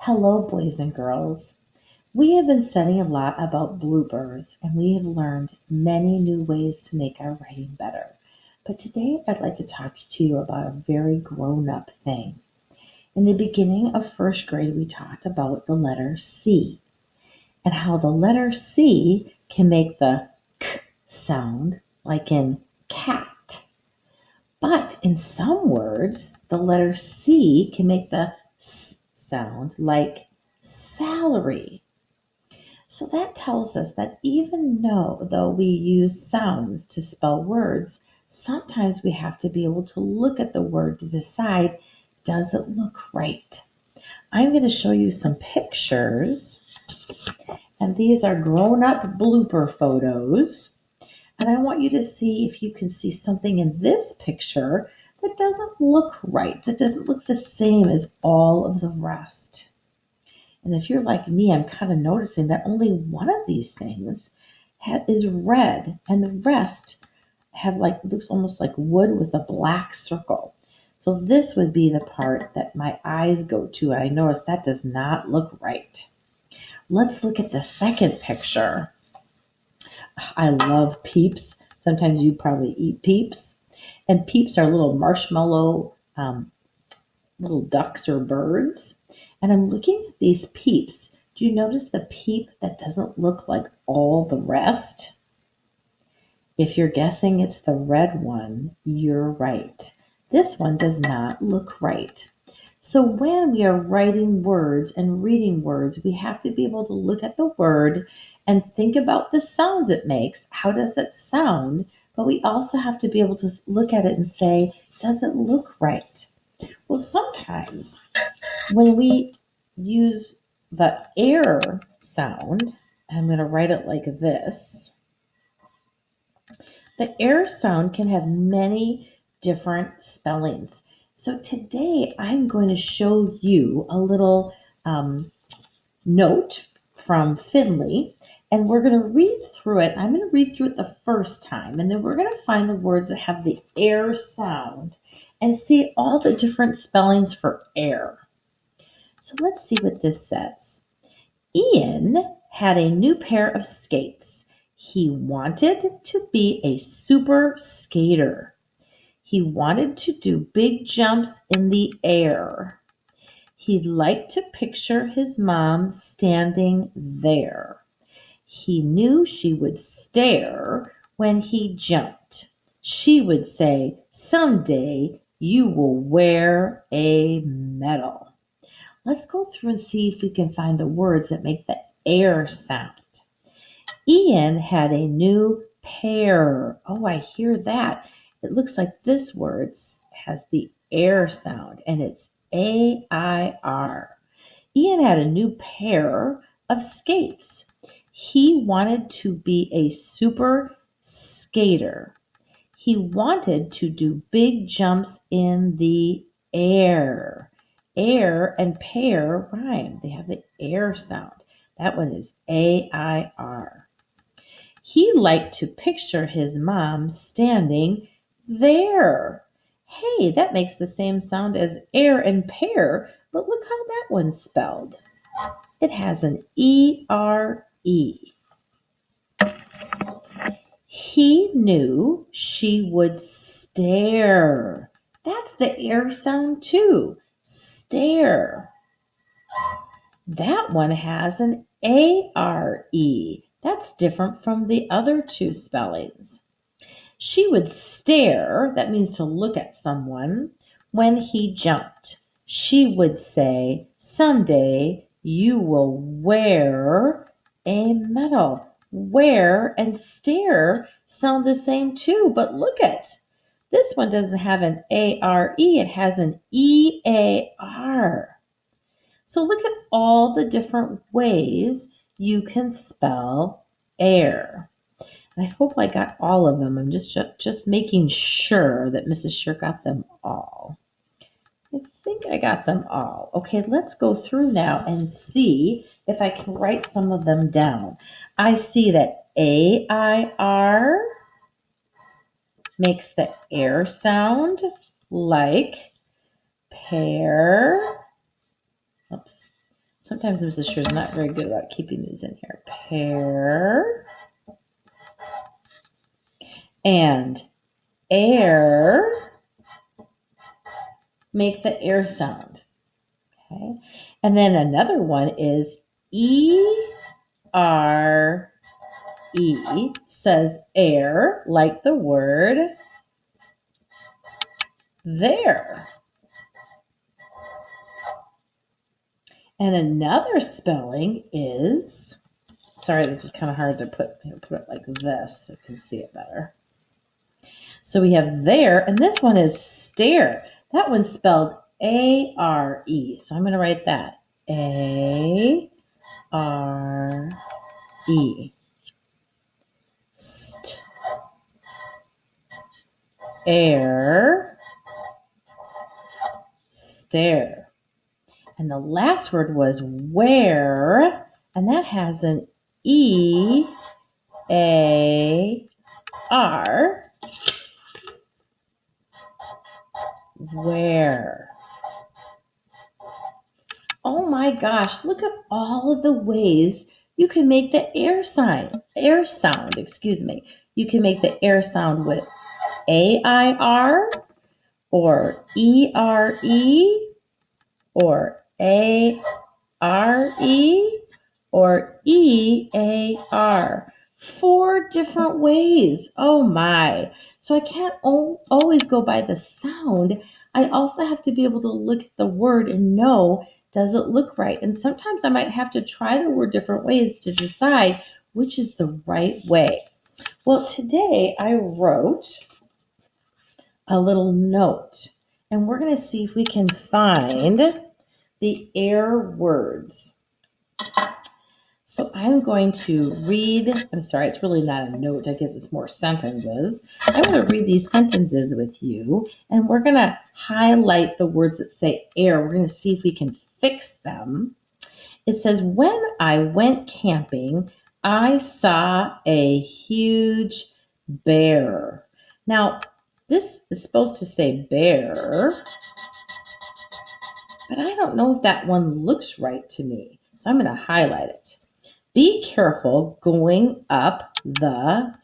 Hello, boys and girls. We have been studying a lot about bloopers, and we have learned many new ways to make our writing better. But today I'd like to talk to you about a very grown up thing. In the beginning of first grade, we talked about the letter C and how the letter C can make the k sound, like in cat. But in some words, the letter C can make the s sound, like salary. So that tells us that even though we use sounds to spell words, sometimes we have to be able to look at the word to decide, does it look right? I'm going to show you some pictures, and these are grown-up blooper photos. And I want you to see if you can see something in this picture that doesn't look right, that doesn't look the same as all of the rest. And if you're like me, I'm kind of noticing that only one of these things is red, and the rest have looks almost like wood with a black circle. So this would be the part that my eyes go to. I notice that does not look right. Let's look at the second picture. I love Peeps. Sometimes you probably eat Peeps. And Peeps are little marshmallow little ducks or birds. And I'm looking at these Peeps. Do you notice the Peep that doesn't look like all the rest? If you're guessing it's the red one, you're right. This one does not look right. So when we are writing words and reading words, we have to be able to look at the word and think about the sounds it makes. How does it sound? But we also have to be able to look at it and say, does it look right? Well, sometimes when we use the air sound, I'm going to write it like this. The air sound can have many different spellings. So today I'm going to show you a little note from Finley, and we're going to read through it. I'm going to read through it the first time, and then we're going to find the words that have the air sound and see all the different spellings for air. So let's see what this says. Ian had a new pair of skates. He wanted to be a super skater. He wanted to do big jumps in the air. He liked to picture his mom standing there. He knew she would stare when he jumped. She would say, "Someday you will wear a medal." Let's go through and see if we can find the words that make the air sound. Ian had a new pair. Oh, I hear that. It looks like this word has the air sound, and it's A-I-R. Ian had a new pair of skates. He wanted to be a super skater. He wanted to do big jumps in the air. Air and pair rhyme. They have the air sound. That one is A-I-R. He liked to picture his mom standing there. Hey, that makes the same sound as air and pear, but look how that one's spelled. It has an E-R-E. He knew she would stare. That's the air sound too. Stare. That one has an A-R-E. That's different from the other two spellings. She would stare, that means to look at someone, when he jumped. She would say, "Someday you will wear a medal." Wear and stare sound the same too, but look at this one doesn't have an A-R-E, it has an E-A-R. So look at all the different ways you can spell air. I hope I got all of them. I'm just making sure that Mrs. Sure got them all. I think I got them all. Okay, let's go through now and see if I can write some of them down. I see that A-I-R makes the air sound like pear. Oops. Sometimes Mrs. Schuer's not very good about keeping these in here. Pear and air make the air sound. Okay. And then another one is E-R-E says air, like the word there. And another spelling is, sorry, this is kind of hard to put it like this so you can see it better. So we have there, and this one is stare. That one's spelled A-R-E. So I'm going to write that. A-R-E. Air, stare. And the last word was where, and that has an E-A-R. Where. Oh my gosh, look at all of the ways you can make the air sound, You can make the air sound with A-I-R or E-R-E or A-R-E or E-A-R. 4 different ways. Oh my. So I can't always go by the sound. I also have to be able to look at the word and know, does it look right? And sometimes I might have to try the word different ways to decide which is the right way. Well, today I wrote a little note, and we're going to see if we can find the air words. So I'm going to read, it's really not a note, I guess it's more sentences. I'm going to read these sentences with you, and we're going to highlight the words that say air. We're going to see if we can fix them. It says, when I went camping, I saw a huge bear. Now, this is supposed to say bear, but I don't know if that one looks right to me. So I'm going to highlight it. Be careful going up the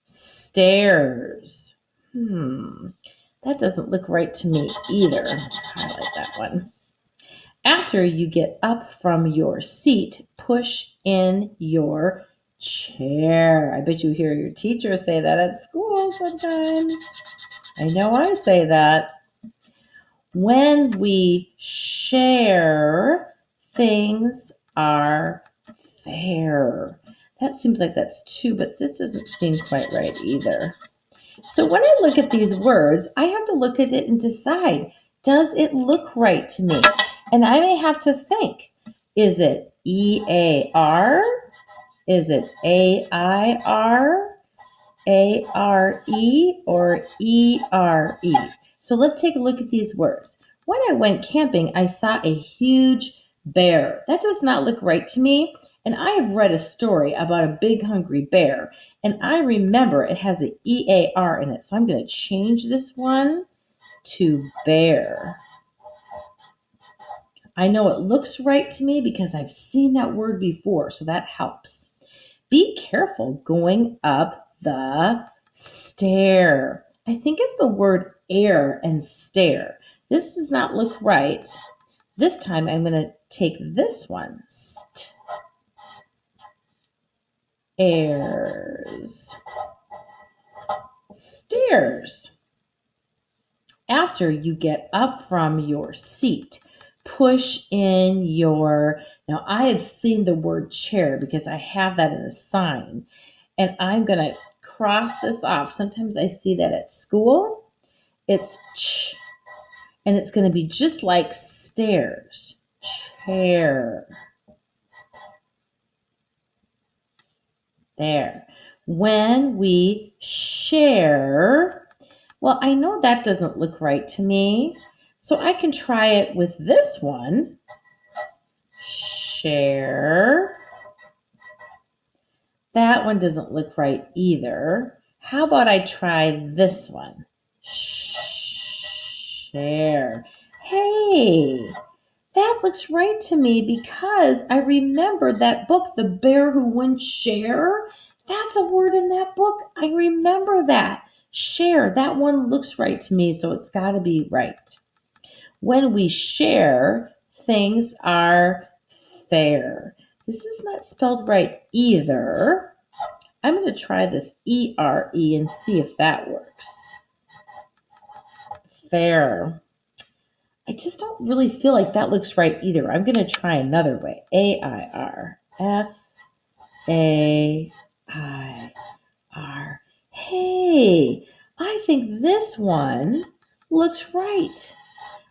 stairs. That doesn't look right to me either. Highlight that one. After you get up from your seat, push in your chair. I bet you hear your teacher say that at school sometimes. I know I say that. When we share, things are fair. That seems like that's 2, but this doesn't seem quite right either. So when I look at these words, I have to look at it and decide, does it look right to me? And I may have to think, is it E-A-R? Is it A-I-R? A-R-E or E-R-E? So let's take a look at these words. When I went camping, I saw a huge bear. That does not look right to me. And I have read a story about a big hungry bear. And I remember it has an E-A-R in it. So I'm going to change this one to bear. I know it looks right to me because I've seen that word before. So that helps. Be careful going up the stair. I think of the word air and stare. This does not look right. This time I'm going to take this one. Airs. Stairs. After you get up from your seat, push in your, now I have seen the word chair because I have that in a sign, and I'm going to cross this off. Sometimes I see that at school. It's ch, and it's going to be just like stairs. Chair. There. When we share, well, I know that doesn't look right to me, so I can try it with this one. Share. That one doesn't look right either. How about I try this one? Share. Hey, That looks right to me because I remember that book, The Bear Who Wouldn't Share. That's a word in that book. I remember that. Share. That one looks right to me, so it's got to be right. When we share, things are fair. This is not spelled right either. I'm going to try this E-R-E and see if that works. Fair. I just don't really feel like that looks right either. I'm going to try another way. A-I-R. F-A-I-R. Hey, I think this one looks right.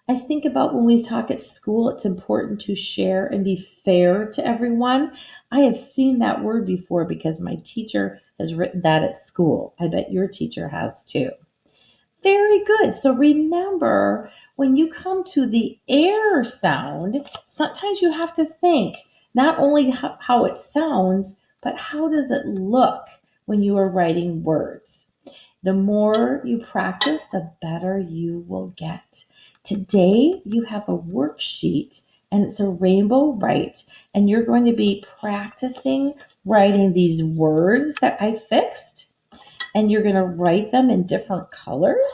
I think about when we talk at school, it's important to share and be fair to everyone. I have seen that word before because my teacher has written that at school. I bet your teacher has too. Very good. So remember, when you come to the air sound, sometimes you have to think not only how it sounds, but how does it look when you are writing words. The more you practice, the better you will get. Today, you have a worksheet and it's a rainbow write, and you're going to be practicing writing these words that I fixed, and you're going to write them in different colors.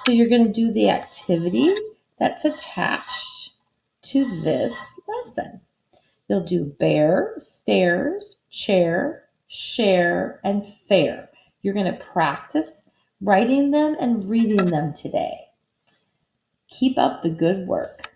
So you're going to do the activity that's attached to this lesson. You'll do bear, stairs, chair, share, and fair. You're going to practice writing them and reading them today. Keep up the good work.